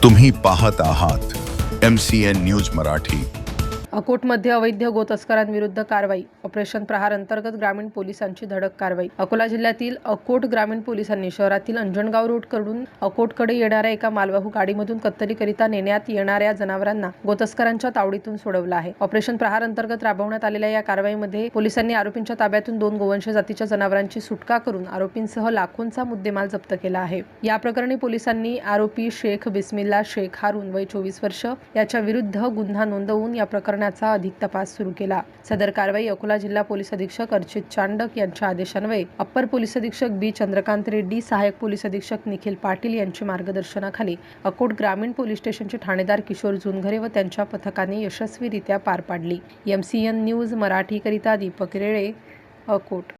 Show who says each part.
Speaker 1: तुम्ही पाहत आहात MCN न्यूज मराठी।
Speaker 2: अकोटमध्ये अवैध गो तस्करांविरुद्ध कारवाई। ऑपरेशन प्रहार अंतर्गत ग्रामीण पोलिसांची धडक कारवाई। अकोला जिल्ह्यातील अकोट ग्रामीण पोलिसांनी शहरातील अंजनगाव रोडकडून अकोटकडे येणाऱ्या एका मालवाहू गाडीमधून कत्तलीकरिता नेण्यात येणाऱ्या जनावरांना गोतस्करांच्या तावडीतून सोडवलं आहे। ऑपरेशन प्रहार अंतर्गत राबवण्यात आलेल्या या कारवाईमध्ये पोलिसांनी आरोपींच्या ताब्यातून 2 गोवंश जातीच्या जनावरांची सुटका करून आरोपींसह लाखोंचा मुद्देमाल जप्त केला आहे। या प्रकरणी पोलिसांनी आरोपी शेख बिस्मिल्ला शेख हारून वय 24 वर्ष याच्या विरुद्ध गुन्हा नोंदवून या प्रकरणाचा अधिक तपास सुरू केला। सदर कारवाई अकोला जिल्हा पोलीस अधीक्षक अर्चित चांडक यांच्या आदेशान्वये अप्पर पोलीस अधीक्षक बी चंद्रकांत रेड्डी, सहाय्यक पोलीस अधीक्षक निखिल पाटील यांच्या मार्गदर्शनाखाली अकोट ग्रामीण पोलीस स्टेशनचे ठाणेदार किशोर जुनघरे व त्यांच्या पथकाने यशस्वीरित्या पार पाडली। MCN न्यूज मराठी करिता दीपक रेळे, अकोट।